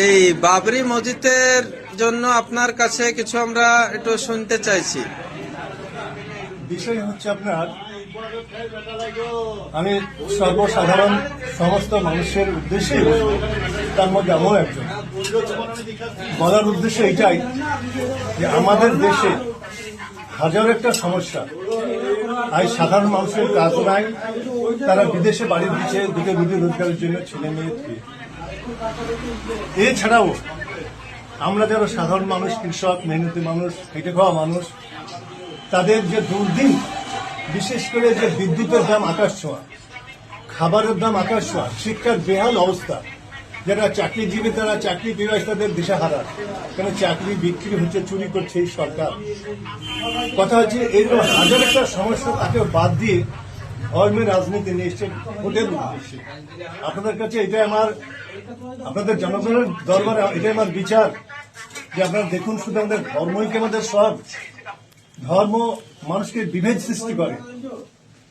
এই বাবরি মসজিদের জন্য আপনার কাছে কিছু আমরা একটু শুনতে চাইছি। বিষয় হচ্ছে আপনার, আমি সর্বসাধারণ সমস্ত মানুষের উদ্দেশ্যেই তার মধ্যে এমন একজন বলার উদ্দেশ্য এটাই যে আমাদের দেশে হাজার একটা সমস্যা। আজ সাধারণ মানুষের কাজ নাই, তারা বিদেশে বাড়ি দিচ্ছে দুটো রুটি রোজগারের জন্য ছেলে মেয়ে দিয়ে। এছাড়াও আমরা যারা সাধারণ মানুষ, কৃষক, মেহনতি মানুষ, খেটে খাওয়া মানুষ, তাদের যে দুর্দিন, বিশেষ করে যে বিদ্যুতের দাম আকাশ ছোঁয়া, খাবারের দাম আকাশ ছোঁয়া, শিক্ষার বেহাল অবস্থা, যারা চাকরিজীবী তারা চাকরি পেয়ে তাদের দিশাহারা, কেন চাকরি বিক্রি হচ্ছে, চুরি করছে এই সরকার। কথা হচ্ছে এইরকম হাজার একটা সমস্যা তাকে বাদ দিয়ে ধর্মের রাজনীতি নিয়ে এসছে ভোটের উদ্দেশ্যে। আপনাদের কাছে এটাই আমার, আপনাদের জনগণের দরবারে এটাই আমার বিচার যে আপনারা দেখুন, শুধু আমাদের ধর্মই কি আমাদের সব? ধর্ম মানুষকে বিভেদ সৃষ্টি করে।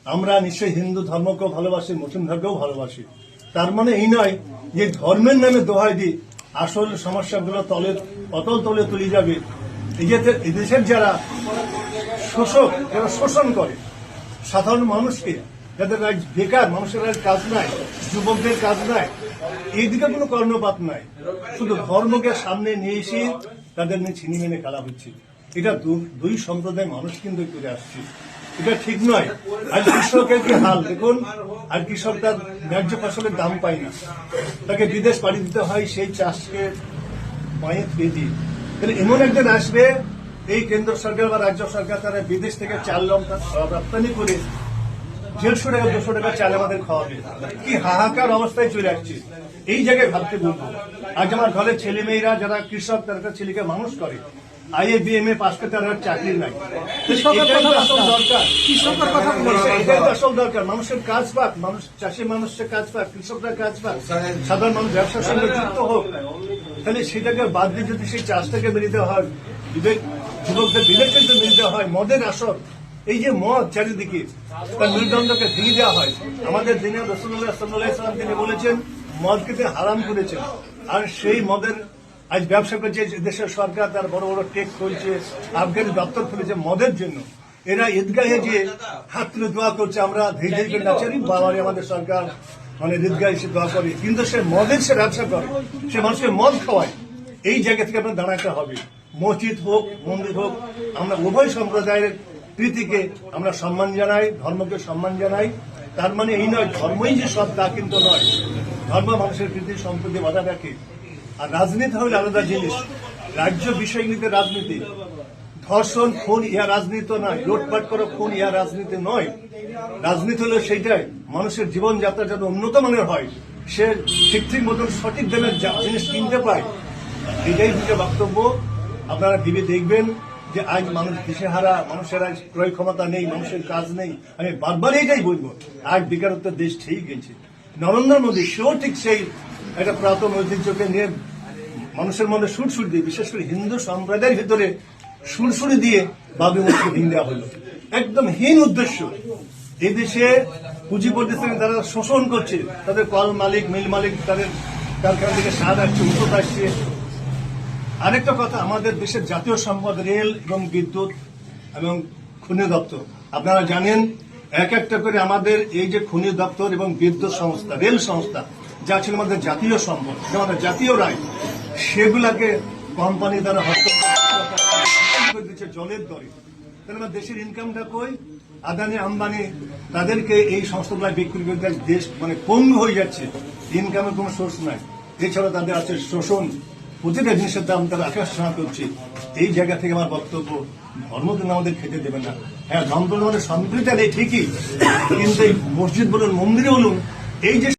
আমরা নিশ্চয়ই হিন্দু ধর্মকেও ভালোবাসি, মুসলিম ধর্মকেও ভালোবাসি। তার মানে এই নয় যে ধর্মের নামে দোহাই দিই আসল সমস্যাগুলো অতল তলে তুলে যাবে। এই দেশের যারা শোষক, যারা শোষণ করে সাধারণ মানুষকে, যাদের বেকার মানুষের কাজ নাই, যুবকদের কাজ নাই, এই দিকে কোনো কর্ণপাত নাই। শুধু ধর্মকে সামনে নিয়ে এসে তাদের নিয়ে ছিনিমিনি খেলা হচ্ছে। এটা দুই সম্প্রদায়ের মানুষ কিন্তু করে আসছে, এটা ঠিক নয়। আজ কৃষকের কি হাল দেখুন, আর কৃষক তার ন্যায্য ফসলের দাম পায় না, তাকে বিদেশ পাড়ি দিতে হয় সেই চাষকে মায়ের পেয়ে দিয়ে। তাহলে এমন একদিন আসবে এই কেন্দ্র সরকার বা রাজ্য সরকার তারা বিদেশ থেকে চাল রপ্তানি করে 150 টাকা 200 টাকা চাল আমাদের খাওয়াবে। কি হাহাকার অবস্থায় চলে আসছে, এই জায়গায় ভাবতে বলবো। আজ আমার ঘরের ছেলে মেয়েরা যারা কৃষক, তারা একটা ছেলেকে মানুষ করে, IAA BMA পাস করে তার চাকরি নাই। আসল দরকার মানুষের কাজ পাক, মানুষ চাষি মানুষের কাজ পাক, কৃষকরা কাজ পাক, সাধারণ মানুষ ব্যবসার সঙ্গে যুক্ত হোক। তাহলে সেটাকে বাদ দিয়ে যদি সেই চাষটাকে মিলিতে হয়, যুবকদের বিবেক কিন্তু মিলিতে হয়, মদের আসর, এই যে মদ চারিদিকে, তার মেরুদণ্ডকে ভেঙে দেওয়া হয়। আমাদের দিনে রাসূলুল্লাহ সাল্লাল্লাহু আলাইহি ওয়াসাল্লাম তিনি বলেছেন মদ খেতে হারাম করেছেন, আর সেই মদের আজ ব্যবসা করছে দেশের সরকার, তার বড় বড় টেক খুলছে, আবগারি দপ্তর খুলেছে মদের জন্য। এরা ঈদগাহে যে হাত তুলে দোয়া করছে, আমরা ধীরে ধীরে নাচারি বাবারে আমাদের সরকার মানে ঈদগাহে এসে দোয়া করে, কিন্তু সে মদের সে ব্যবসা করে, সে মানুষকে মদ খাওয়ায়। এই জায়গা থেকে আপনার দাঁড়াতে হবে। মসজিদ হোক, মন্দির হোক, আমরা উভয় সম্প্রদায়ের প্রীতিকে আমরা সম্মান জানাই, ধর্মকে সম্মান জানাই। তার মানে এই নয় ধর্মই যে সব, তা কিন্তু নয়। ধর্ম মানুষের প্রীতি সম্প্রীতি বাধা রাখে। আর রাজনীতি হলে আলাদা জিনিস, রাজ্য বিষয় নিতে রাজনীতি। ধর্ষণ, খুন ইহা রাজনীতি নয়, লুটপাট করা খুন ইহা রাজনীতি নয়। রাজনীতি হলো সেইটাই মানুষের জীবনযাত্রা যেন উন্নত মানের হয়, সে ঠিক মতন সঠিক দামের জিনিস কিনতে পায়। এটাই হচ্ছে বক্তব্য। আপনারা ভেবে দেখবেন যে আজ মানুষ দিশেহারা, মানুষের আজ ক্রয় ক্ষমতা নেই, মানুষের কাজ নেই। আমি বারবার এটাই বলবো, আজ বেকারত্বের দেশ ঠিক গেছে। নরেন্দ্র মোদী সেও ঠিক সেই একটা পুরাতন ঐতিহ্যকে নিয়ে মানুষের মনে সুরসুরি দিয়ে, বিশেষ করে হিন্দু সম্প্রদায়ের ভিতরে সুরসুরি দিয়ে বাবরি মসজিদ ভেঙে দেওয়া হলো। একদম হীন উদ্দেশ্য। এই দেশে পুঁজিপতি শ্রেণী তারা শোষণ করছে, তাদের কল মালিক, মিল মালিক, তাদের কারখানা থেকে স্বাদ আসছে, ওষুধ আসছে। আরেকটা কথা, আমাদের দেশের জাতীয় সম্পদ রেল এবং বিদ্যুৎ এবং খনি দপ্তর। আপনারা জানেন এক একটা করে আমাদের এই যে খনি দপ্তর এবং বিদ্যুৎ সংস্থা, রেল সংস্থা, যা ছিল আমাদের জাতীয় সম্পদ, আমাদের জাতীয় রায়, সেগুলাকে কোম্পানি দ্বারা হস্তক্ষেপ দিচ্ছে জলের দরে। তাহলে আমার দেশের ইনকামটা কই? আদানি আম্বানি তাদেরকে এই সংস্থাগুলো বিক্রি করে দেশ মানে পঙ্গু হয়ে যাচ্ছে, ইনকামের কোনো সোর্স নাই। এছাড়া তাদের আছে শোষণ, প্রতিটা জিনিসের দাম তারা আকাশ ছোঁয়া করছে। এই জায়গা থেকে আমার বক্তব্য, ধর্ম তো আমাদের খেতে দেবে না। হ্যাঁ, ধর্ম আমাদের সম্প্রীতি নেই ঠিকই, কিন্তু এই মসজিদ বলুন, মন্দিরে বলুন, এই যে